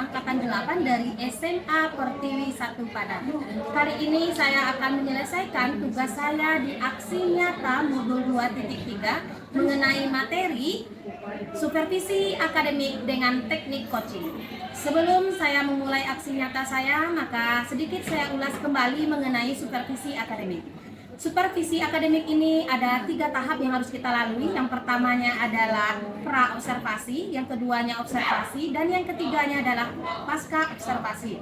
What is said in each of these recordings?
angkatan 8 dari SMA Pertiwi 1 Padang. Kali ini saya akan menyelesaikan tugas saya di aksi nyata modul 2.3 mengenai materi supervisi akademik dengan teknik coaching. Sebelum saya memulai aksi nyata saya, maka sedikit saya ulas kembali mengenai supervisi akademik. Supervisi akademik ini ada 3 tahap yang harus kita lalui. Yang pertamanya adalah pra-observasi, yang keduanya observasi, dan yang ketiganya adalah pasca observasi.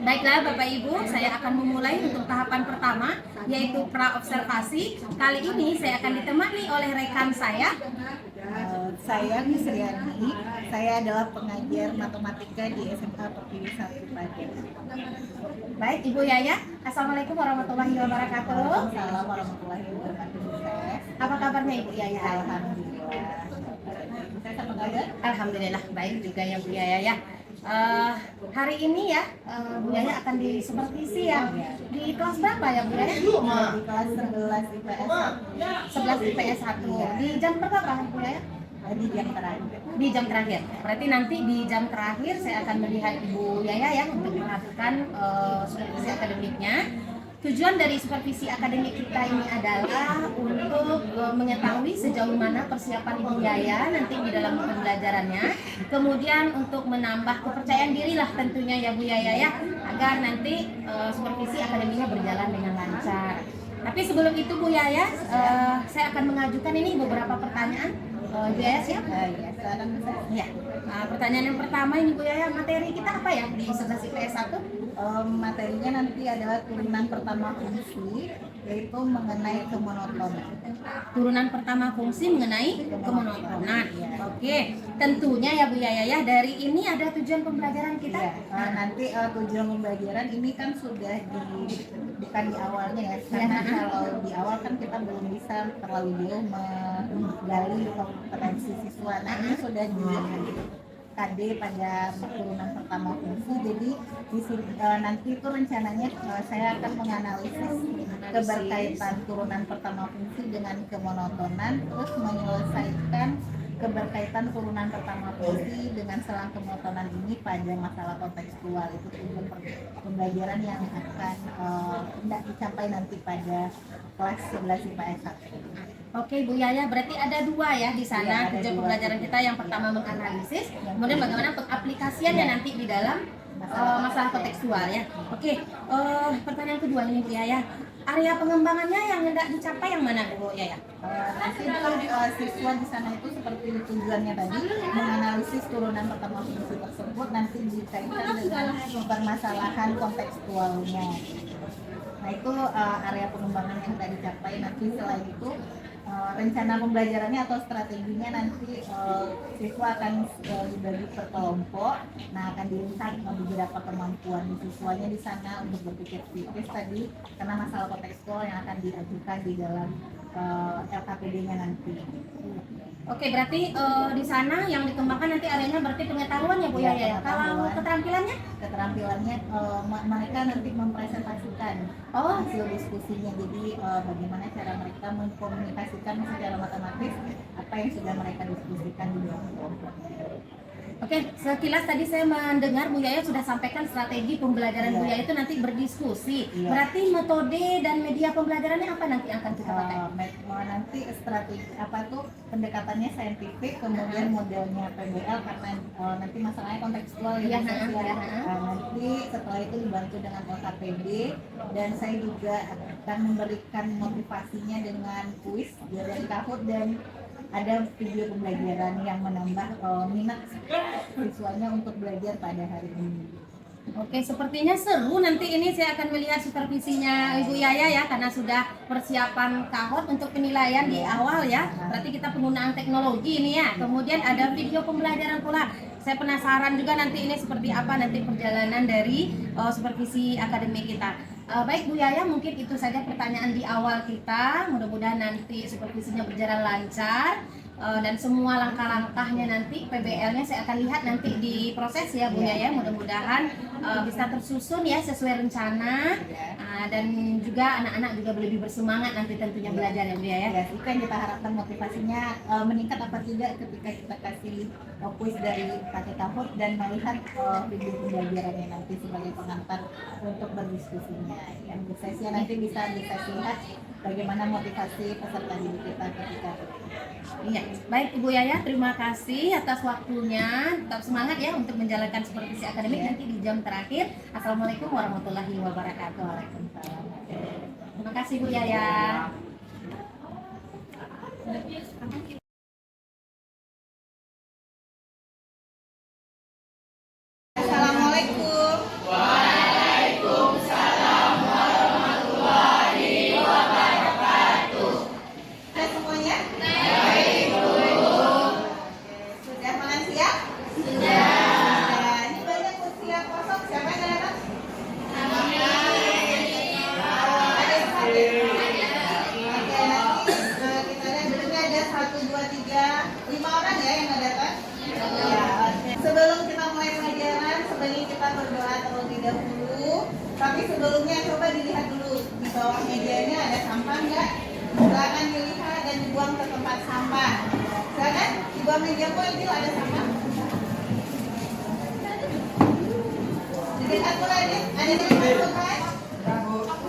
Baiklah Bapak Ibu, saya akan memulai untuk tahapan pertama, yaitu pra-observasi. Kali ini saya akan ditemani oleh rekan saya. Saya Misriani, saya adalah pengajar matematika di SMA Pertiwi 1 Padang. Baik, Ibu Yaya. Assalamualaikum warahmatullahi wabarakatuh. Waalaikumsalam warahmatullahi wabarakatuh. Apa kabarnya Ibu Yaya? Alhamdulillah. Saya sama kabar? Alhamdulillah baik juga ya Bu Yaya ya. Hari ini ya Bu Yaya akan disupervisi ya. Di kelas berapa ya Bu Yaya? Di kelas 11 IPS 11 IPS 1. Di jam berapa Bu Yaya? di jam terakhir. Di jam terakhir. Berarti nanti di jam terakhir saya akan melihat Ibu Yaya ya untuk melakukan supervisi akademiknya. Tujuan dari supervisi akademik kita ini adalah untuk mengetahui sejauh mana persiapan Ibu Yaya nanti di dalam pembelajarannya. Kemudian untuk menambah kepercayaan diri lah tentunya ya Bu Yaya ya, agar nanti supervisi akademiknya berjalan dengan lancar. Tapi sebelum itu Bu Yaya, saya akan mengajukan ini beberapa pertanyaan. Bu Yaya siap? Ya, sekarang saya. Ya. Pertanyaan yang pertama ini Bu Yaya, materi kita apa ya di 11 IPS 1? Materinya nanti adalah turunan pertama fungsi, yaitu mengenai kemonotonan. Turunan pertama fungsi mengenai kemonotonan. Oke, tentunya ya Bu Yaya ya, dari ini ada tujuan pembelajaran kita. Ya, nanti tujuan pembelajaran ini kan sudah bukan di awalnya ya, karena kalau di awal kan kita belum bisa terlalu jauh menggali kompetensi siswa. Nah, ini sudah di KD pada turunan pertama fungsi. Jadi di sini, nanti itu rencananya saya akan menganalisis keberkaitan turunan pertama fungsi dengan kemonotonan, terus menyelesaikan keberkaitan turunan pertama fungsi dengan selang kemonotonan ini pada masalah kontekstual. Itu tujuan pembelajaran yang akan hendak dicapai nanti pada kelas 11 IPS 1. Oke Bu Yaya, berarti ada 2 ya di sana Ada tujuan 2. pembelajaran kita. Yang pertama menganalisis, kemudian bagaimana pengaplikasiannya nanti di dalam masalah kontekstual ya. Oke, pertanyaan kedua ini Bu Yaya, area pengembangannya yang hendak dicapai yang mana Bu Yaya? Nanti siswa di sana itu seperti tujuannya tadi, menganalisis turunan pertama fungsi tersebut nanti dikaitkan dengan permasalahan kontekstualnya. Nah, itu area pengembangan yang tadi dicapai. Nanti selain itu rencana pembelajarannya atau strateginya nanti siswa akan dibagi per kelompok. Nah, akan dilihat beberapa kemampuan siswanya di sana untuk berpikir kritis tadi, karena masalah kontekstual yang akan diajukan di dalam LKPD-nya nanti. Oke, berarti di sana yang dikembangkan nanti areanya berarti pengetahuan ya Bu Yaya ya. Kalau keterampilannya? Keterampilannya mereka nanti mempresentasikan hasil diskusinya. Jadi bagaimana cara mereka mengkomunikasikan secara matematis apa yang sudah mereka diskusikan di dalam kelompok. Oke, sekilas tadi saya mendengar Bu Yaya sudah sampaikan strategi pembelajaran Bu Yaya itu nanti berdiskusi. Berarti metode dan media pembelajarannya apa nanti akan kita pakai? Nanti strategi apa tuh pendekatannya saintifik, kemudian modelnya PBL karena nanti masalahnya kontekstual ya. Nanti setelah itu dibantu dengan LKPD, dan saya juga akan memberikan motivasinya dengan kuis dari Kahoot, dan ada video pembelajaran yang menambah minat siswanya untuk belajar pada hari ini. Oke, sepertinya seru. Nanti ini saya akan melihat supervisinya Ibu Yaya ya, karena sudah persiapan Kahoot untuk penilaian di awal ya. Berarti kita penggunaan teknologi ini ya. Kemudian ada video pembelajaran pula. Saya penasaran juga nanti ini seperti apa nanti perjalanan dari supervisi akademik kita. Baik Bu Yaya, mungkin itu saja pertanyaan di awal kita. Mudah-mudahan nanti supervisinya berjalan lancar. dan semua langkah-langkahnya nanti PBL-nya saya akan lihat nanti di proses ya Bu ya. Mudah-mudahan bisa tersusun ya sesuai rencana, dan juga anak-anak juga lebih bersemangat nanti tentunya belajar ya Bu ya. Ya, itu yang kita harapkan, motivasinya meningkat apa tidak ketika kita kasih kuis dari kakek Kahut dan melihat video pembelajarannya nanti sebagai pengantar untuk berdiskusinya. Yang Bu Sesia nanti bisa lihat bagaimana motivasi peserta didik kita ketika Iya, baik Ibu Yaya, terima kasih atas waktunya. Tetap semangat ya untuk menjalankan supervisi akademik nanti di jam terakhir. Assalamualaikum warahmatullahi wabarakatuh. Waalaikumsalam. Terima kasih Bu Yaya. Assalamualaikum. Sudah semuanya? Sudah makan siang? Sudah. Ini banyak kursi yang kosong. Siapa yang datang? Ada yang hadir? Oke, nanti kita lihat dulunya ada 1, 2, 3, 5 orang ya yang datang? Ya, oke. Sebelum kita mulai pelajaran, sebaiknya kita berdoa terlebih dahulu. Tapi sebelumnya coba dilihat dulu di bawah mejanya ada sampah nggak? Silakan dilihat dan dibuang ke tempat sampah. Silakan di bawah meja pun itu ada sampah. Dilihat pula ada yang masuk kan?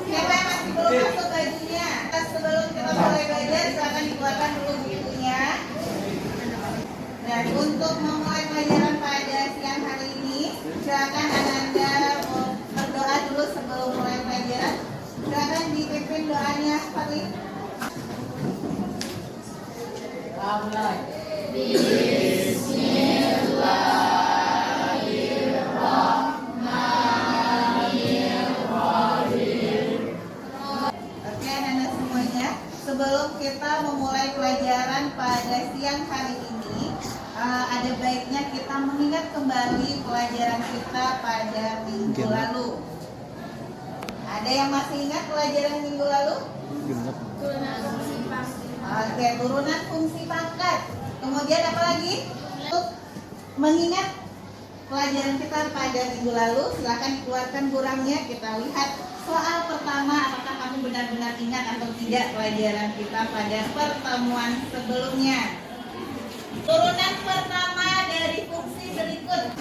Siapa yang masih belum masuk bajunya? Sebelum kita mulai belajar, silakan dikeluarkan dulu bukunya. Dan untuk memulai pelajaran pada siang hari ini, silakan Anda berdoa dulu sebelum mulai pelajaran. Silakan dipimpin doanya, Fatih. Oke, anak-anak semuanya, sebelum kita memulai pelajaran pada siang hari ini, ada baiknya kita mengingat kembali pelajaran kita pada minggu lalu. Ada yang masih ingat pelajaran minggu lalu? Oke, turunan fungsi pangkat. Kemudian apa lagi? Untuk mengingat pelajaran kita pada minggu lalu, silakan dikeluarkan burangnya. Kita lihat soal pertama, apakah kamu benar-benar ingat atau tidak pelajaran kita pada pertemuan sebelumnya. Turunan pertama dari fungsi berikut.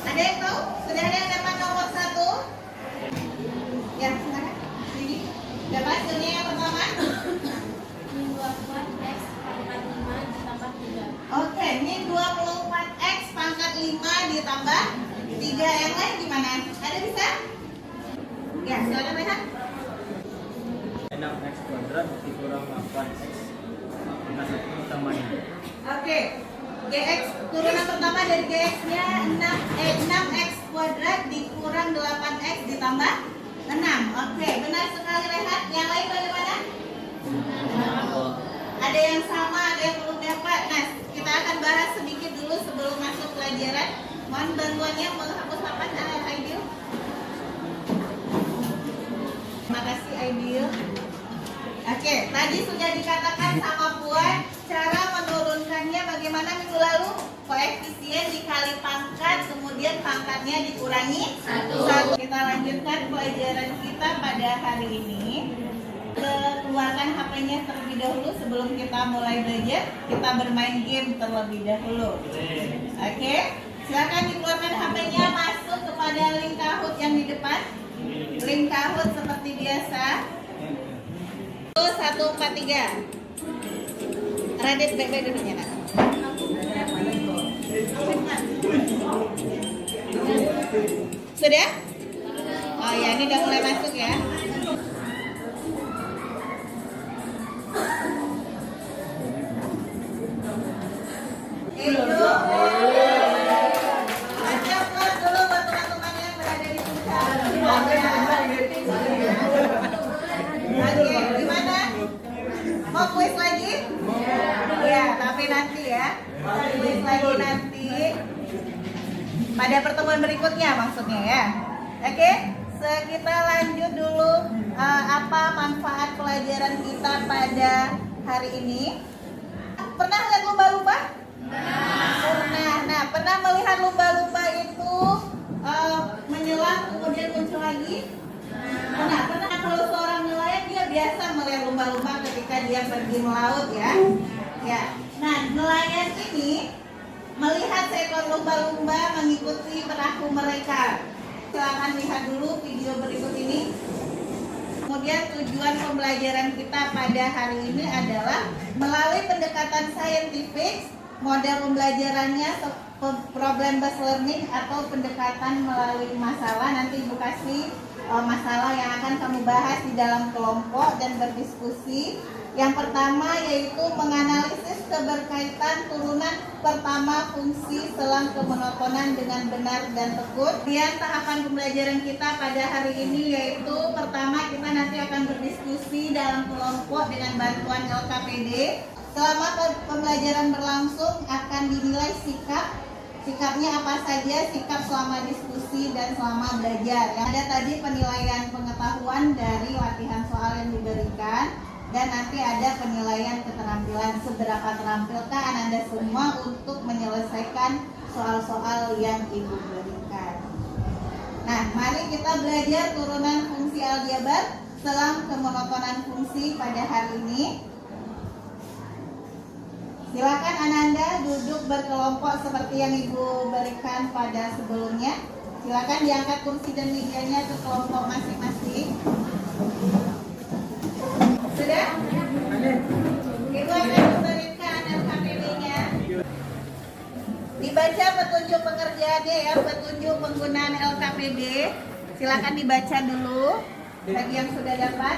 Ada yang tahu? Sudah ada yang dapat nomor 1? Ya, silakan. Ini. Dapat hasilnya yang pertama? Oke, ini 24x pangkat 5 ditambah 3. Yang lain gimana? Ada bisa? Ya, silakan lihat. 6x kuadrat dikurang 8x pangkat 1 utamanya. Oke, GX turunan pertama dari GX-nya 6x kuadrat dikurang 8x ditambah 6. Oke, benar sekali Rehat. Yang lain bagaimana? Ada yang sama, ada yang belum dapat. Nah, kita akan bahas sedikit dulu sebelum masuk pelajaran. Mohon bantuannya menghapus papan Aidil. Terima kasih Aidil. Oke, tadi sudah dikatakan sama Puan cara menurunkannya bagaimana minggu lalu. Koefisien dikali pangkat, kemudian pangkatnya dikurangi 1. Kita lanjutkan pelajaran kita pada hari ini. Keluarkan HP-nya terlebih dahulu sebelum kita mulai belajar. Kita bermain game terlebih dahulu. Oke, silakan dikeluarkan HP-nya, masuk kepada link Kahoot yang di depan. Link Kahoot seperti biasa. 143. Radit baik-baik duduknya nak. Sudah? Oh ya, ini udah mulai masuk ya. Acapkan dulu buat teman-teman yang berada di puncak. Oke, gimana? Mau kuis lagi? Ya, tapi nanti ya. Kuis lagi nanti. Pada pertemuan berikutnya maksudnya ya. Oke, Kita lanjut dulu apa manfaat pelajaran kita pada hari ini. Pernah lihat lumba-lumba? Pernah. Nah, pernah melihat lumba-lumba itu menyelam kemudian muncul lagi? Pernah. Kalau seorang nelayan dia biasa melihat lumba-lumba ketika dia pergi melaut ya. Ya. Nah, nelayan ini melihat seekor lumba-lumba mengikuti perahu mereka. Silakan lihat dulu video berikut ini. Kemudian tujuan pembelajaran kita pada hari ini adalah melalui pendekatan saintifik, model pembelajarannya problem based learning atau pendekatan melalui masalah. Nanti Ibu kasih masalah yang akan kamu bahas di dalam kelompok dan berdiskusi. Yang pertama yaitu menganalisis keberkaitan turunan pertama fungsi selang kemonotonan dengan benar dan tekun. Kemudian tahapan pembelajaran kita pada hari ini yaitu pertama kita nanti akan berdiskusi dalam kelompok dengan bantuan LKPD. Selama pembelajaran berlangsung akan dinilai sikapnya apa saja, sikap selama diskusi dan selama belajar. Ada tadi penilaian pengetahuan dari latihan soal yang diberikan. Dan nanti ada penilaian keterampilan, seberapa terampilkah Anda semua untuk menyelesaikan soal-soal yang Ibu berikan. Nah, mari kita belajar turunan fungsi aljabar selang kemonotonan fungsi pada hari ini. Silakan Ananda duduk berkelompok seperti yang Ibu berikan pada sebelumnya. Silakan diangkat kursi dan mejanya ke kelompok masing-masing. Sudah? Ibu akan memberikan LKPD-nya. Dibaca petunjuk pengerjaannya ya, petunjuk penggunaan LKPD. Silakan dibaca dulu bagi yang sudah dapat.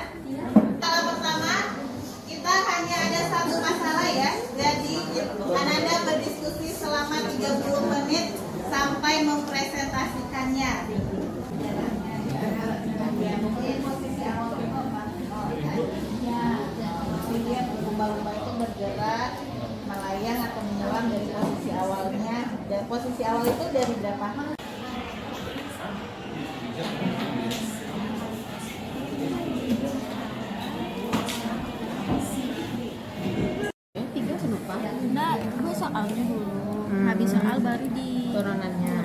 Masalah pertama, kita hanya ada satu masalah ya. Jadi Ananda berdiskusi selama 30 menit sampai mempresentasikannya. Lumba-lumba itu bergerak, melayang atau menyelam dari posisi awalnya. Dan posisi awal itu dari berapa? Tiga lupa. Enggak, gue soalnya dulu. Habis soal baru di Turunannya.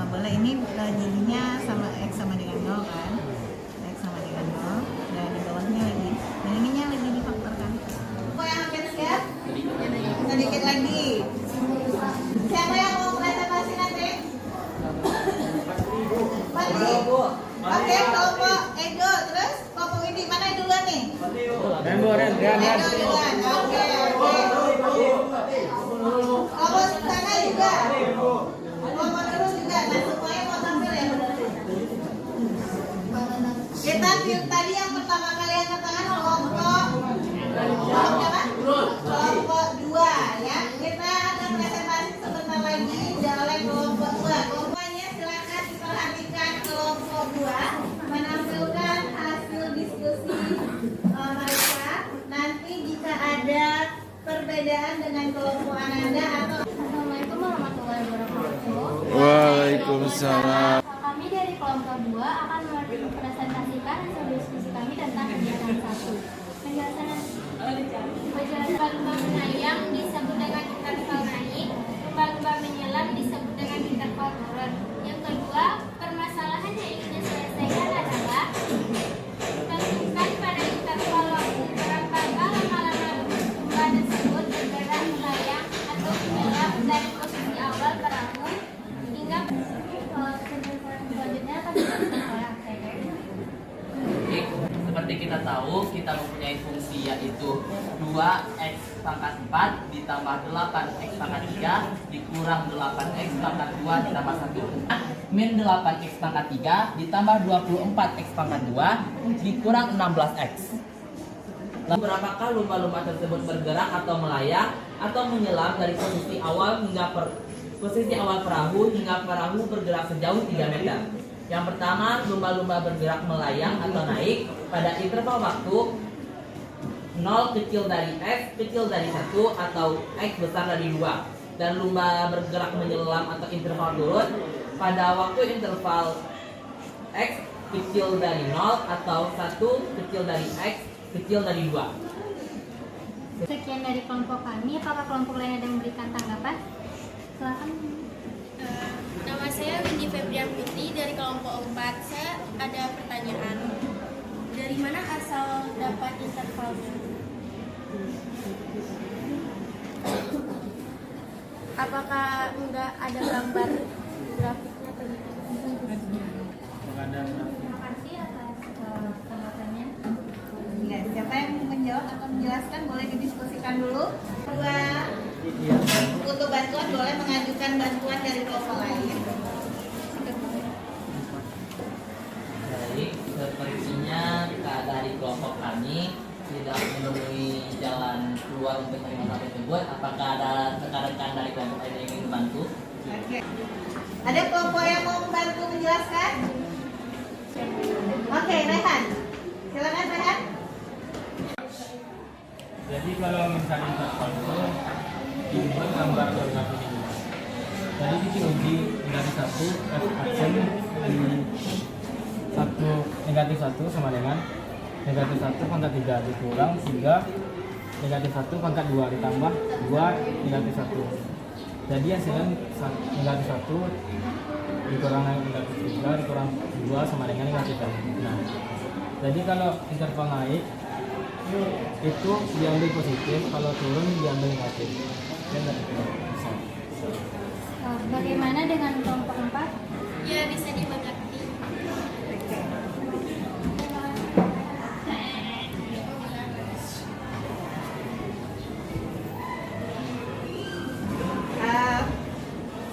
Boleh ini jadinya sama X sama dengan 0 kan? X sama dengan 0 dan di bawahnya lagi. Dan ininya lagi difaktorkan. Kok yang hampir siap? Sedikit lagi. Siapa yang mau presentasi nanti? Pati? Oke, kelompok Edo, terus kelompok ini mana duluan nih? Edo duluan. Oke. Kelompok sana juga. Kelompok dulu juga. Nah, semuanya mau tampil ya? Kita tadi yang pertama kali angkat tangan kelompok kelompok 2 ya. Kita akan presentasi sebentar lagi oleh kelompok 2. Kelompoknya silakan diperhatikan kelompok 2 menampilkan hasil diskusi mereka. Nanti jika ada perbedaan dengan kelompok Ananda atau Assalamualaikum warahmatullahi wabarakatuh. Waalaikumsalam. Kami dari kelompok 2 akan mempresentasikan hasil diskusi kami tentang kegiatan 1. Penjelasan lumba-lumba menayang disebut dengan interval naik, lumba-lumba menyelam disebut dengan interval turun. Yang kedua, permasalahan yang ingin diselesaikan adalah tentukan pada interval waktu berapa lama lumba tersebut bergerak melayang atau menyelam dari posisi awal perahu hingga selanjutnya akan dilakukan oleh APD. Seperti kita tahu, kita mempunyai fungsi yaitu 2x pangkat 4 ditambah 8x pangkat 3 dikurang 8x pangkat 2 ditambah 1 min 8x pangkat 3 ditambah 24x pangkat 2 dikurang 16x. Lalu berapakah lumba-lumba tersebut bergerak atau melayang atau menyelam dari posisi awal posisi awal perahu hingga perahu bergerak sejauh 3 meter. Yang pertama, lumba-lumba bergerak melayang atau naik pada interval waktu 0 kecil dari X kecil dari 1 atau X besar dari 2. dan lumba bergerak menyelam atau interval turun pada waktu interval X kecil dari 0 atau 1 kecil dari X kecil dari 2. Sekian dari kelompok kami. Apakah kelompok lain ada yang memberikan tanggapan? Silakan. Nama saya Windy Febrian Putri dari kelompok 4. Saya ada pertanyaan. Dari mana asal dapat intervalnya? Apakah enggak ada gambar grafiknya atau Terima kasih atas tanggapannya. Ya, siapa yang menjawab atau menjelaskan boleh didiskusikan dulu. Dua, butuh bantuan boleh mengajukan bantuan dari kelompok lain. Baik, sepertinya dari kelompok kami tidak menemui jalan keluar untuk masalah tersebut. Apakah ada rekan-rekan dari kelompok lain yang ingin membantu? Oke. Ada kelompok yang mau membantu menjelaskan? Oke, Rehan. Silakan Rehan. Jadi kalau misalnya interval itu dibuat gambar grafik ini. Jadi diuji negatif 1 F aksen di 1 negatif 1 sama dengan negatif 1 pangkat 3 dikurang 3 negatif 1 pangkat 2 ditambah 2 negatif 1. Jadi hasilnya negatif 1 dikurang negatif 3 dikurang 2 sama dengan negatif 1. Nah, jadi kalau interval naik itu diambil positif, kalau turun diambil negatif. Bagaimana dengan kelompok 4? ya bisa dimengerti?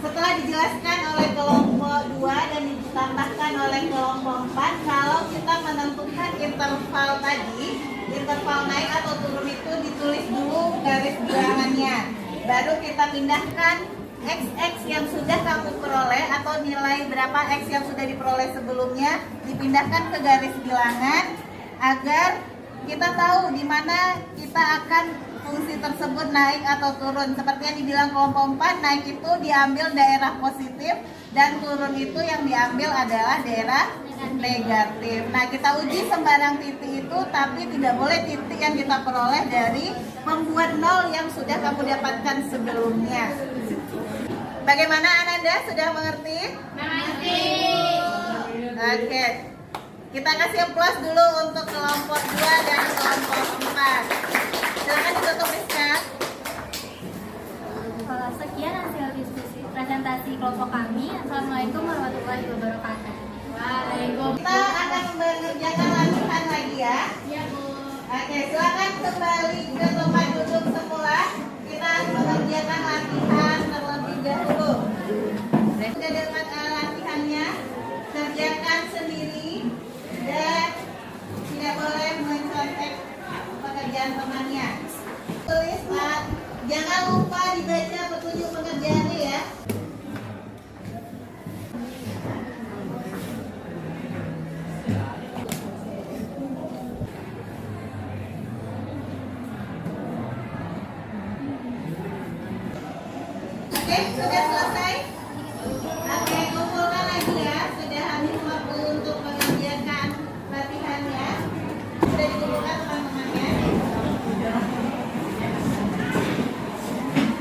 Setelah dijelaskan oleh kelompok 2 dan ditambahkan oleh kelompok 4, kalau kita menentukan interval tadi, interval naik atau turun itu ditulis dulu garis bilangannya. Baru kita pindahkan XX yang sudah kamu peroleh atau nilai berapa X yang sudah diperoleh sebelumnya dipindahkan ke garis bilangan agar kita tahu di mana kita akan fungsi tersebut naik atau turun. Seperti yang dibilang kelompok 4, naik itu diambil daerah positif dan turun itu yang diambil adalah daerah negatif. Nah, kita uji sembarang titik itu, tapi tidak boleh titik yang kita peroleh dari membuat nol yang sudah kamu dapatkan sebelumnya. Bagaimana Ananda, sudah mengerti? Mengerti. Oke. Kita kasih applause dulu untuk kelompok 2 dan kelompok 4. Silakan ditutup Rizka. Sekian hasil diskusi presentasi kelompok kami. Assalamualaikum warahmatullahi wabarakatuh. Waalaikumsalam. Kita akan mengerjakan latihan lagi ya. Ya, Bu. Oke, silakan kembali ke tempat duduk semula. Kita akan mengerjakan latihan terlebih dahulu. Sudah dapat latihannya, kerjakan sendiri dan tidak boleh mencontek pekerjaan temannya. Tulis, jangan lupa dibaca petunjuk pekerjaannya ya. Oke, sudah selesai? Oke, kumpulkan lagi ya. Sudah habis waktu untuk mengerjakan latihannya. Sudah dikumpulkan teman-temannya.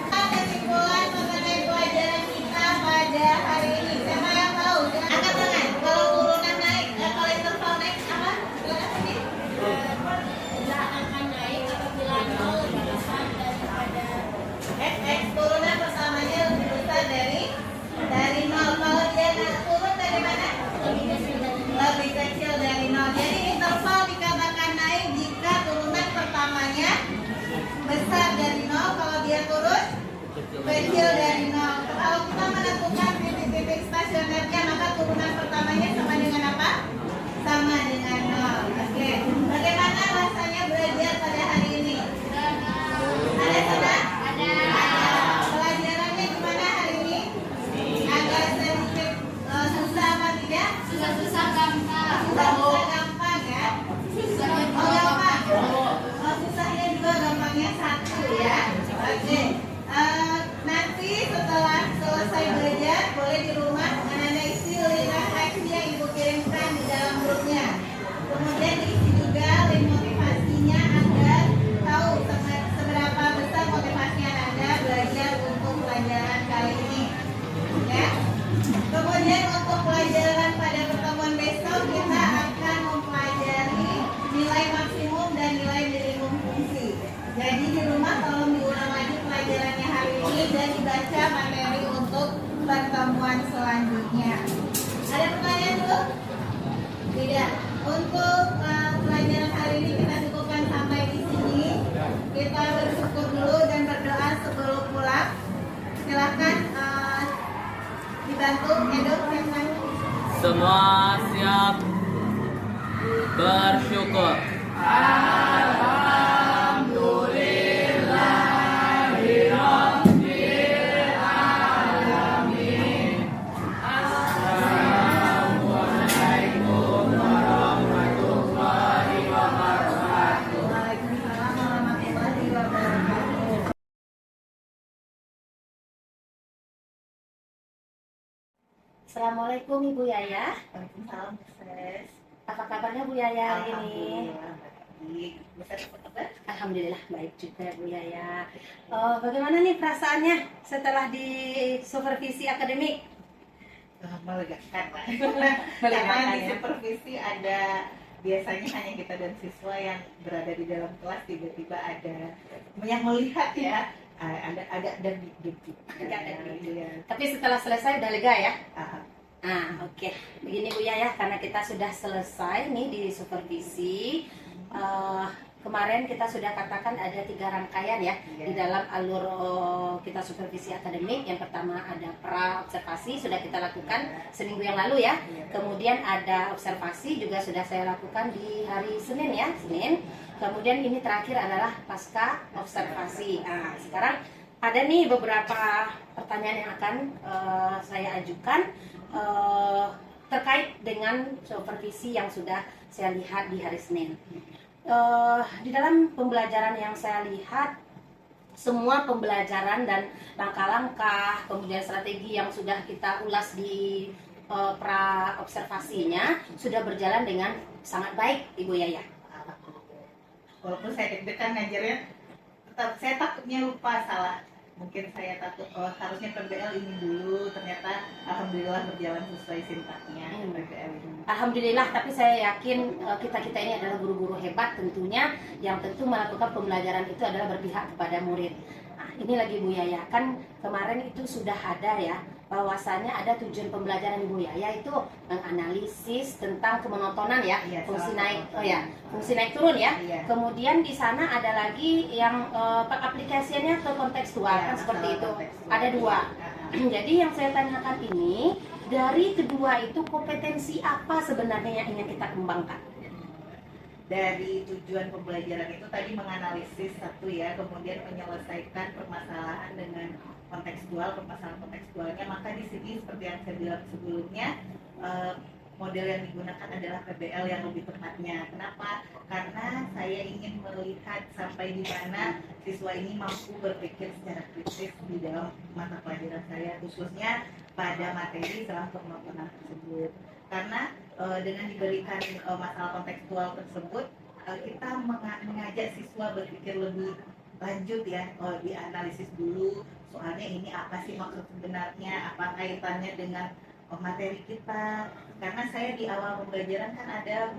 Kesimpulan mengenai pelajaran kita pada hari ini. Siapa yang tahu? Angkat tangan. Kalau turunan naik, kalau interval naik apa? Silakan Siti. Akan naik apabila nol lebih besar daripada X turunan pertamanya lebih besar dari 0. Kalau dia turun dari mana? Lebih kecil dari 0. Jadi interval dikatakan naik jika turunan pertamanya besar dari 0. Kalau dia turun kecil dari 0. Kalau kita menentukan titik-titik stasionernya, maka turunan pertamanya sama dengan apa? Sama dengan 0. Oke. Bagaimana rasanya belajar pada hari ini? Ada senang? Ada. Pelajarannya gimana hari ini? Agak sedikit susah apa tidak? susah-susah gampang. Susah gampang ya? Oh gampang? Oh susahnya juga gampangnya 1 ya? Oke. Nanti Kita bersyukur dulu dan berdoa sebelum pulang. Silakan dibantu Edo silakan. Semua siap bersyukur. Waalaikumsalam warahmatullahi wabarakatuh. Assalamualaikum Ibu Yaya. Waalaikumsalam, Sis. Apa kabarnya Bu Yaya hari ini? Alhamdulillah baik. Bisa dapat kabar? Alhamdulillah baik juga Bu Yaya. Bagaimana nih perasaannya setelah di supervisi akademik? Melegakan lah. Melegakan, Karena di ya. supervisi ada biasanya hanya kita dan siswa yang berada di dalam kelas, tiba-tiba ada yang melihat ya, ada dan gitu. Iya. Tapi setelah selesai udah lega ya? Ah, Oke. Begini Bu Yaya, karena kita sudah selesai nih di supervisi. Kemarin kita sudah katakan ada 3 rangkaian ya di dalam alur kita supervisi akademik. Yang pertama ada pra observasi, sudah kita lakukan seminggu yang lalu ya. Kemudian ada observasi juga sudah saya lakukan di hari Senin ya, Senin. Kemudian ini terakhir adalah pasca observasi. Nah, sekarang ada nih beberapa pertanyaan yang akan saya ajukan terkait dengan supervisi yang sudah saya lihat di hari Senin. Di dalam pembelajaran yang saya lihat, semua pembelajaran dan langkah-langkah, kemudian strategi yang sudah kita ulas di pra observasinya sudah berjalan dengan sangat baik, Ibu Yaya. walaupun saya deg-degan ngajarnya, tetap saya takutnya lupa salah. Mungkin saya takut harusnya PBL ini dulu, ternyata alhamdulillah berjalan sesuai sintaknya PBL ini. Alhamdulillah, tapi saya yakin kita-kita ini adalah guru-guru hebat tentunya, yang tentu melakukan pembelajaran itu adalah berpihak kepada murid. Nah, ini lagi Bu Yaya, kan kemarin itu sudah ada ya, bahwasannya ada tujuan pembelajaran Ibu Yaya itu menganalisis tentang kemonotonan ya, Iya, fungsi salah naik, satu. fungsi naik turun ya. Iya. Kemudian di sana ada lagi yang aplikasiannya ke kontekstual Iya, kan seperti masalah itu. kontekstual. Ada 2. Ah, Jadi yang saya tanyakan ini, dari kedua itu kompetensi apa sebenarnya yang ingin kita kembangkan? Dari tujuan pembelajaran itu tadi menganalisis satu ya, kemudian menyelesaikan permasalahan dengan kontekstual, permasalahan kontekstualnya. Maka di sini seperti yang saya bilang sebelumnya, model yang digunakan adalah PBL yang lebih tepatnya. Kenapa? Karena saya ingin melihat sampai di mana siswa ini mampu berpikir secara kritis di dalam mata pelajaran saya, khususnya pada materi selang kemonotonan tersebut. Karena dengan diberikan masalah kontekstual tersebut, kita mengajak siswa berpikir lebih lanjut ya, dianalisis dulu soalnya ini apa sih maksud sebenarnya, apa kaitannya dengan materi kita. Karena saya di awal pembelajaran kan ada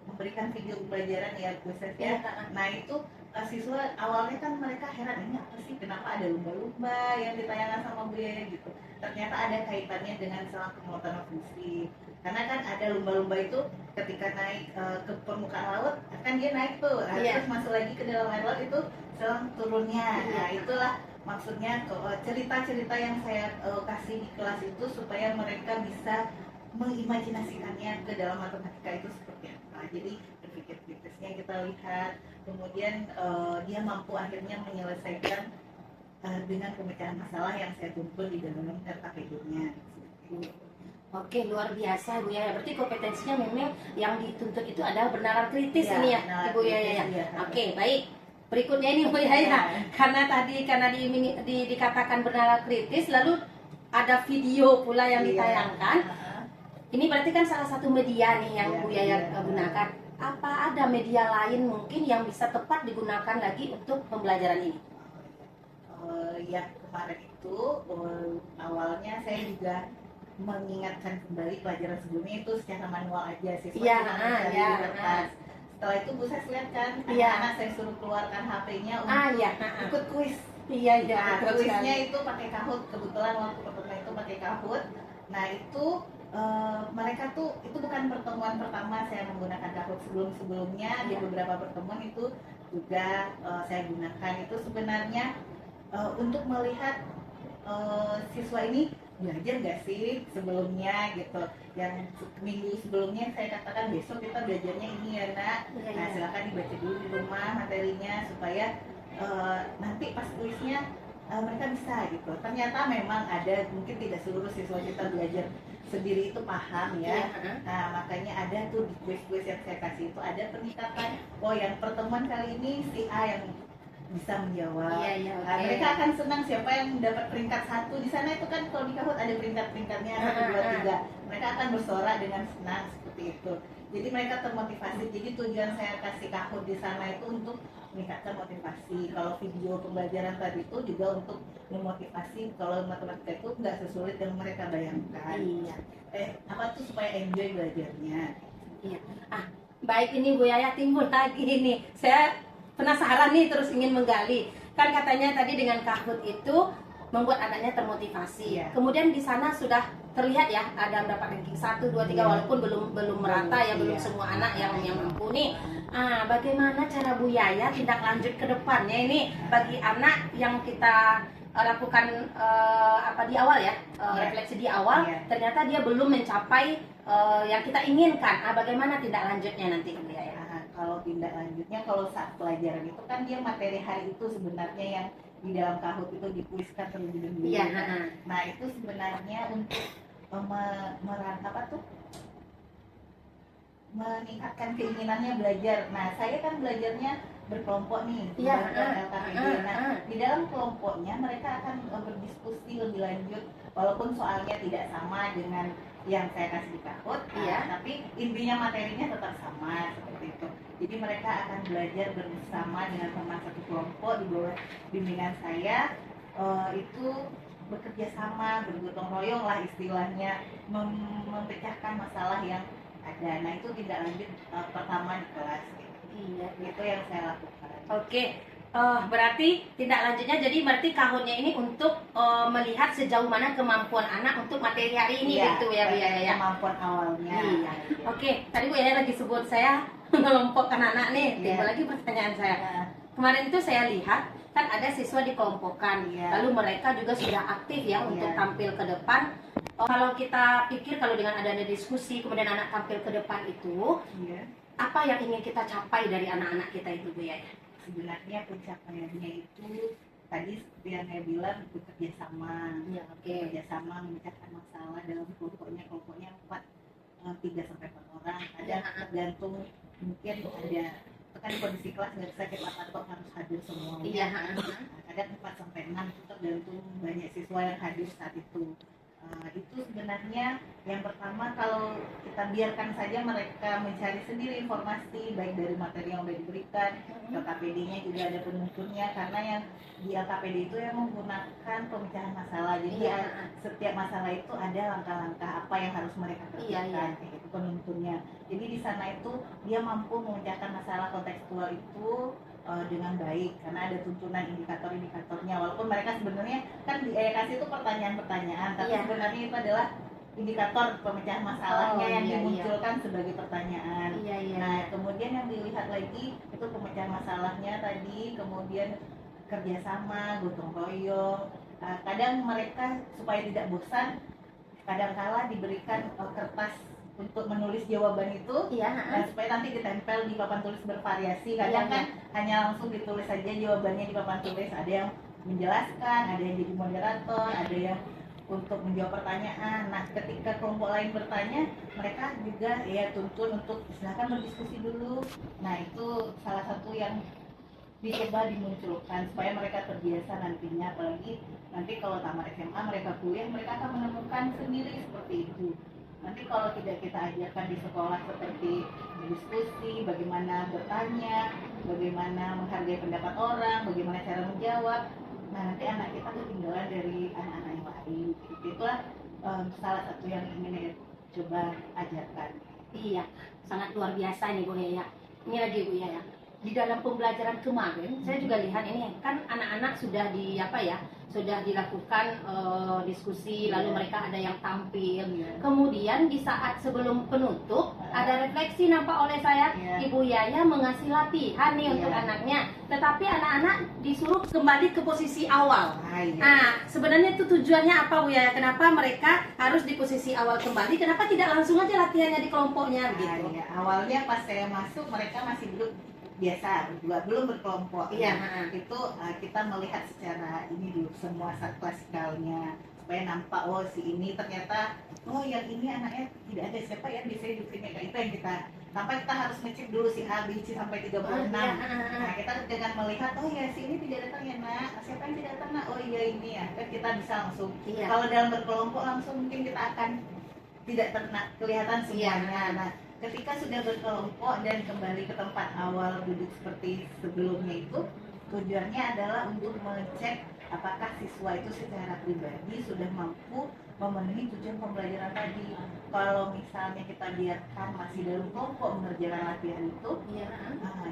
memberikan video pembelajaran ya khusus ya. Nah itu siswa awalnya kan mereka heran, ini apa sih, kenapa ada lumba-lumba yang ditayangkan sama Bu Yaya gitu. Ternyata ada kaitannya dengan selang kemonotonan fungsi. Karena kan ada lumba-lumba itu ketika naik ke permukaan laut, kan dia naik tuh, terus masuk lagi ke dalam air laut, itu selang turunnya. Nah itulah maksudnya cerita-cerita yang saya kasih di kelas itu supaya mereka bisa mengimajinasikannya ke dalam matematika itu seperti apa. Jadi berpikir kritisnya kita lihat, kemudian dia mampu akhirnya menyelesaikan dengan pemecahan masalah yang saya kumpul di dalam RKPD-nya. Oke, luar biasa Bu Yaya. Berarti kompetensinya memang yang dituntut itu adalah bernalar kritis Ya, ini ya, nalar Ibu Yaya. kritis, ya. Oke, baik. Berikutnya ini Bu Yaya. Karena dikatakan bernalar kritis, lalu ada video pula yang ditayangkan. Ini berarti kan salah satu media nih yang Bu Yaya gunakan. Apa ada media lain mungkin yang bisa tepat digunakan lagi untuk pembelajaran ini? Yang kemarin itu awalnya saya juga mengingatkan kembali pelajaran sebelumnya itu secara manual aja, siswa Iya, cuma mencari iya, di kertas. Setelah itu Bu saya lihat kan, Iya. anak saya suruh keluarkan HP-nya untuk Iya, ikut kuis. Iya, iya, Nah, betul kuisnya sekali. itu pakai Kahoot, kebetulan waktu pertemuan itu pakai Kahoot. Nah itu mereka tuh, itu bukan pertemuan pertama saya menggunakan Kahoot, sebelumnya di beberapa pertemuan itu juga saya gunakan. Itu sebenarnya untuk melihat siswa ini belajar nggak sih sebelumnya gitu. Yang minggu sebelumnya saya katakan besok kita belajarnya ini ya nak. Nah silakan dibaca dulu di rumah materinya supaya nanti pas kuisnya mereka bisa gitu. Ternyata memang ada, mungkin tidak seluruh siswa kita belajar sendiri itu paham ya. Nah makanya ada tuh di kuis-kuis yang saya kasih itu ada peningkatan. Oh yang pertemuan kali ini si A yang bisa menjawab. Nah, mereka akan senang siapa yang dapat peringkat 1 di sana. Itu kan kalau di Kahoot ada peringkat-peringkatnya 1, 2, 3. Mereka akan bersorak dengan senang seperti itu. Jadi mereka termotivasi. Jadi tujuan saya kasih Kahoot di sana itu untuk meningkatkan motivasi. Kalau video pembelajaran tadi itu juga untuk memotivasi. Kalau matematika itu nggak sesulit yang mereka bayangkan. Apa tuh supaya enjoy belajarnya. Baik, ini Bu Yaya timbul lagi nih. Saya penasaran nih, terus ingin menggali. Kan katanya tadi dengan Kahoot itu membuat anaknya termotivasi. Kemudian di sana sudah terlihat ya ada berapa ranking 1, 2, 3 walaupun belum merata ya, belum semua anak yang mumpuni. Bagaimana cara Bu Yaya tindak lanjut ke depannya ini bagi anak yang kita lakukan di awal ya, refleksi di awal, ternyata dia belum mencapai yang kita inginkan. Bagaimana tindak lanjutnya nanti Bu Yaya? Kalau tindak lanjutnya, kalau saat pelajaran itu kan dia materi hari itu sebenarnya yang di dalam Kahoot itu dikuiskan terlebih dahulu. Nah itu sebenarnya untuk meningkatkan keinginannya belajar. Nah saya kan belajarnya berkelompok nih, LKPD. Nah di dalam kelompoknya mereka akan berdiskusi lebih lanjut, walaupun soalnya tidak sama dengan yang saya kasih di Kahoot, tapi intinya materinya tetap sama seperti itu. Jadi mereka akan belajar bersama dengan teman satu kelompok di bawah bimbingan saya, itu bekerja sama, bergotong royong lah istilahnya, memecahkan masalah yang ada. Nah itu tidak lanjut pertama di kelas. Itu yang saya lakukan. Berarti tindak lanjutnya berarti Kahootnya ini untuk melihat sejauh mana kemampuan anak untuk materi hari ini gitu ya Bu Yaya. Kemampuan awalnya. Tadi Bu Yaya lagi sebut saya mengelompokkan anak nih. Timbul lagi pertanyaan saya. Kemarin itu saya lihat kan ada siswa dikelompokkan, lalu mereka juga sudah aktif ya untuk tampil ke depan. Kalau kita pikir kalau dengan adanya diskusi kemudian anak tampil ke depan itu, apa yang ingin kita capai dari anak-anak kita itu Bu Yaya? Sebenarnya pencapaiannya itu tadi seperti yang saya bilang bekerja sama, bekerja sama memecahkan masalah dalam kelompoknya 3 sampai 4 orang. Ada tergantung, mungkin ada kan kondisi kelas nggak bisa kita patok harus hadir semuanya. Kadang 4 sampai 6 itu tergantung banyak siswa yang hadir saat itu. Itu sebenarnya yang pertama, kalau kita biarkan saja mereka mencari sendiri informasi baik dari materi yang sudah diberikan, LKPD-nya juga ada penuntunnya, karena yang di LKPD itu yang menggunakan pemecahan masalah. Jadi setiap masalah itu ada langkah-langkah apa yang harus mereka kerjakan, itu penuntunnya. Jadi di sana itu dia mampu memecahkan masalah kontekstual itu dengan baik, karena ada tuntunan indikator-indikatornya. Walaupun mereka sebenarnya kan di kasih itu pertanyaan-pertanyaan, tapi sebenarnya itu adalah indikator pemecahan masalahnya yang dimunculkan sebagai pertanyaan. Nah kemudian yang dilihat lagi itu pemecahan masalahnya tadi, kemudian kerjasama, gotong royong. Kadang mereka supaya tidak bosan, kadang-kala diberikan kertas untuk menulis jawaban itu, dan supaya nanti ditempel di papan tulis bervariasi. Kadang kan hanya langsung ditulis saja jawabannya di papan tulis. Ada yang menjelaskan, ada yang jadi moderator, ada yang untuk menjawab pertanyaan. Nah ketika kelompok lain bertanya, mereka juga tuntun untuk silakan berdiskusi dulu. Nah itu salah satu yang dicoba dimunculkan supaya mereka terbiasa nantinya, apalagi nanti kalau tamat SMA mereka kuliah, mereka akan menemukan sendiri seperti itu. Nanti kalau tidak kita ajarkan di sekolah seperti diskusi, bagaimana bertanya, bagaimana menghargai pendapat orang, bagaimana cara menjawab, nah nanti anak kita ketinggalan dari anak-anak yang lain. Itulah salah satu yang ingin coba ajarkan. Sangat luar biasa nih Bu Yaya. Ini lagi Bu Yaya. di dalam pembelajaran kemarin saya juga lihat ini kan anak-anak sudah sudah dilakukan diskusi, lalu mereka ada yang tampil. Kemudian di saat sebelum penutup ada refleksi nampak oleh saya, Ibu Yaya mengasih latihan nih untuk anaknya, tetapi anak-anak disuruh kembali ke posisi awal. Nah, sebenarnya itu tujuannya apa, Bu Yaya? Kenapa mereka harus di posisi awal kembali? Kenapa tidak langsung aja latihannya di kelompoknya gitu? Awalnya pas saya masuk mereka masih biasa berdua, belum berkelompok. Itu kita melihat secara ini dulu semua klasikalnya supaya nampak si ini ternyata yang ini anaknya tidak ada siapa ya biasanya di sini, itu yang kita sampai kita harus ngecek dulu si A, B, C sampai 36. Nah, kita dengan melihat si ini tidak datang ya nak, siapa yang tidak datang nak, ini ya kan kita bisa langsung. Kalau dalam berkelompok langsung mungkin kita akan tidak kelihatan semuanya. Nah, ketika sudah berkelompok dan kembali ke tempat awal duduk seperti sebelumnya itu, tujuannya adalah untuk mengecek apakah siswa itu secara pribadi sudah mampu memenuhi tujuan pembelajaran tadi. Kalau misalnya kita biarkan masih dalam kelompok mengerjakan latihan itu,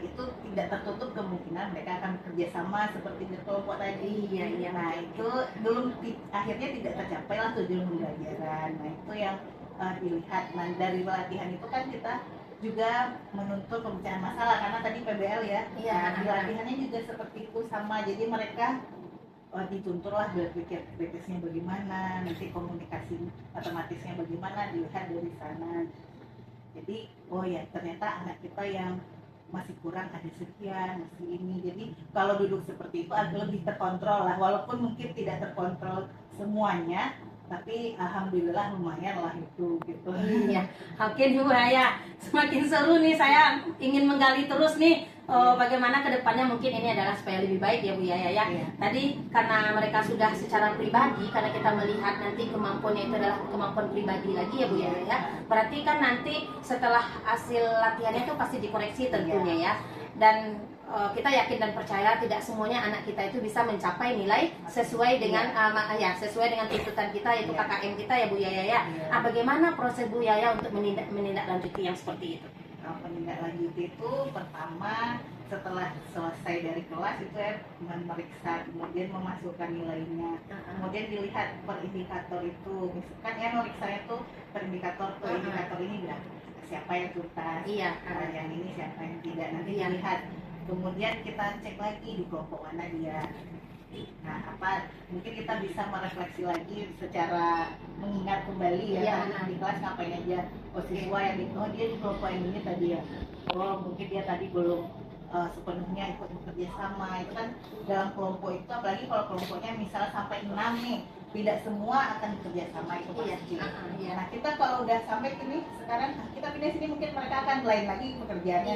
itu tidak tertutup kemungkinan mereka akan bekerja sama seperti di kelompok tadi. Nah, itu belum akhirnya tidak tercapai lah tujuan pembelajaran. Nah, itu yang dilihat. Nah, dari latihan itu kan kita juga menuntut pemecahan masalah karena tadi PBL ya. Di latihannya juga seperti itu sama. Jadi mereka dituntutlah berpikir kritisnya bagaimana, nanti komunikasi matematisnya bagaimana, dilihat dari sana. Jadi ternyata anak kita yang masih kurang ada sekian, masih ini. Jadi kalau duduk seperti itu agak lebih terkontrol lah, walaupun mungkin tidak terkontrol semuanya, tapi alhamdulillah lumayan lah itu gitu. Oke Bu Yaya, semakin seru nih, saya ingin menggali terus nih bagaimana kedepannya mungkin ini adalah supaya lebih baik ya Bu Yaya ya. Tadi karena mereka sudah secara pribadi, karena kita melihat nanti kemampuannya itu adalah kemampuan pribadi lagi ya Bu Yaya ya. Berarti kan nanti setelah hasil latihannya itu pasti dikoreksi tentunya ya. Dan kita yakin dan percaya tidak semuanya anak kita itu bisa mencapai nilai sesuai dengan sesuai dengan tuntutan kita yaitu KKM kita ya Bu Yaya ya. Bagaimana proses Bu Yaya untuk menindaklanjuti yang seperti itu? Menindaklanjuti itu pertama setelah selesai dari kelas itu memeriksa, kemudian memasukkan nilainya, kemudian dilihat per indikator itu, misalkan meriksanya tuh per indikator ini berapa, siapa yang tuntas, yang ini siapa yang tidak, nanti dilihat. Kemudian kita cek lagi di kelompok mana dia. Nah, mungkin kita bisa merefleksi lagi secara mengingat kembali di kelas ngapain aja. Siswa yang dia di kelompok yang ini tadi ya. Mungkin dia tadi belum sepenuhnya ikut bekerja sama. Itu kan dalam kelompok itu, apalagi kalau kelompoknya misalnya sampai 6 nih, tidak semua akan bekerja sama, itu pasti. Nah, kita kalau udah sampai sini sekarang kita pindah sini, mungkin mereka akan lain lagi pekerjaannya.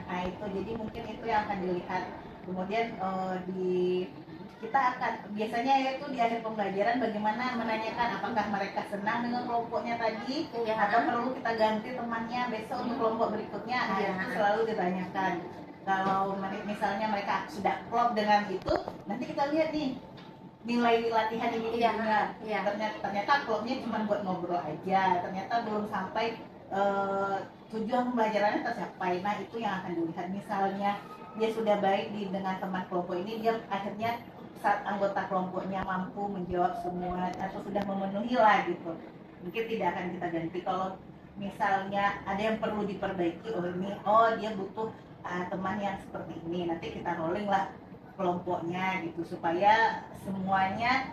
Nah, itu jadi mungkin itu yang akan dilihat. Kemudian kita akan biasanya itu di akhir pembelajaran bagaimana menanyakan apakah mereka senang dengan kelompoknya tadi atau perlu kita ganti temannya besok untuk kelompok berikutnya. Itu selalu ditanyakan. Kalau misalnya mereka sudah klop dengan itu, nanti kita lihat nih nilai latihan ini ternyata klubnya cuma buat ngobrol aja, ternyata belum sampai tujuan pembelajarannya tercapai. Nah, itu yang akan dilihat. Misalnya dia sudah baik dengan teman kelompok ini, dia akhirnya saat anggota kelompoknya mampu menjawab semua atau sudah memenuhi lah gitu, mungkin tidak akan kita ganti. Kalau misalnya ada yang perlu diperbaiki, dia butuh teman yang seperti ini, nanti kita rolling lah kelompoknya gitu supaya semuanya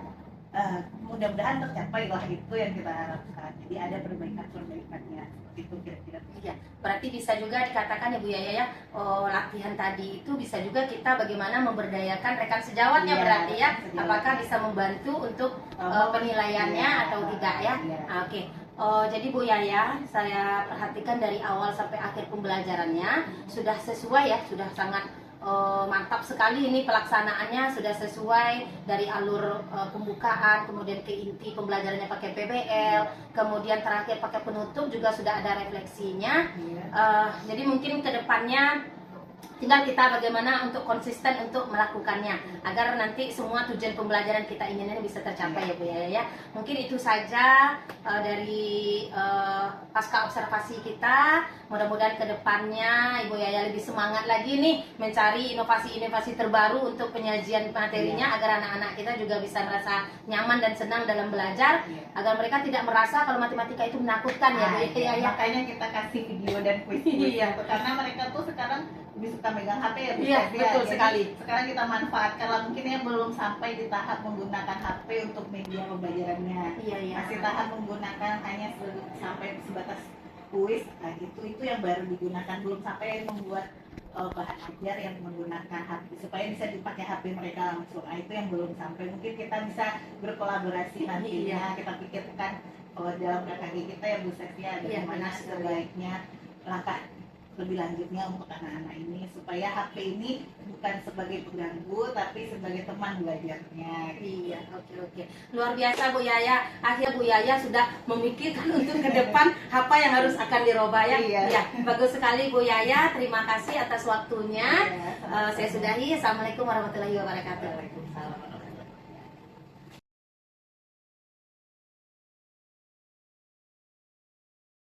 mudah-mudahan tercapai lah, itu yang kita harapkan. Jadi ada perbaikannya itu kira-kira. Berarti bisa juga dikatakan ya Bu Yaya ya, latihan tadi itu bisa juga kita bagaimana memberdayakan rekan sejawatnya berarti ya, apakah bisa membantu untuk penilaiannya atau tidak ya. Oke. Jadi Bu Yaya, saya perhatikan dari awal sampai akhir pembelajarannya sudah sesuai ya, sudah sangat mantap sekali ini pelaksanaannya, sudah sesuai dari alur pembukaan, kemudian ke inti pembelajarannya pakai PBL, kemudian terakhir pakai penutup juga sudah ada refleksinya. Jadi mungkin kedepannya Tinggal kita bagaimana untuk konsisten untuk melakukannya agar nanti semua tujuan pembelajaran kita inginkan bisa tercapai ya Bu Yaya ya. Mungkin itu saja dari pasca observasi kita. Mudah-mudahan ke depannya Ibu Yaya lebih semangat lagi nih mencari inovasi-inovasi terbaru untuk penyajian materinya agar anak-anak kita juga bisa merasa nyaman dan senang dalam belajar, agar mereka tidak merasa kalau matematika itu menakutkan ya Bu Yaya. Makanya kita kasih video dan kuis karena mereka tuh sekarang lebih suka megang HP ya Bu. Iya, betul Jadi, sekali. sekarang kita manfaatkan lah, mungkin yang belum sampai di tahap menggunakan HP untuk media pembelajarannya. Iya. Masih tahap menggunakan hanya sampai sebatas kuis. Nah, itu yang baru digunakan, belum sampai membuat bahan ajar yang menggunakan HP supaya bisa dipakai HP mereka langsung. Nah, itu yang belum sampai. Mungkin kita bisa berkolaborasi nantinya. Kita pikirkan dalam KKG kita ya Bu Sefia, bagaimana sebaiknya langkah lebih lanjutnya untuk anak-anak ini supaya HP ini bukan sebagai pengganggu tapi sebagai teman belajarnya. Iya, oke. Luar biasa Bu Yaya. Akhirnya Bu Yaya sudah memikirkan untuk ke depan apa yang harus akan dirubah ya. Iya. Bagus sekali Bu Yaya. Terima kasih atas waktunya. Saya sudahi. Assalamualaikum warahmatullahi wabarakatuh. Waalaikumsalam.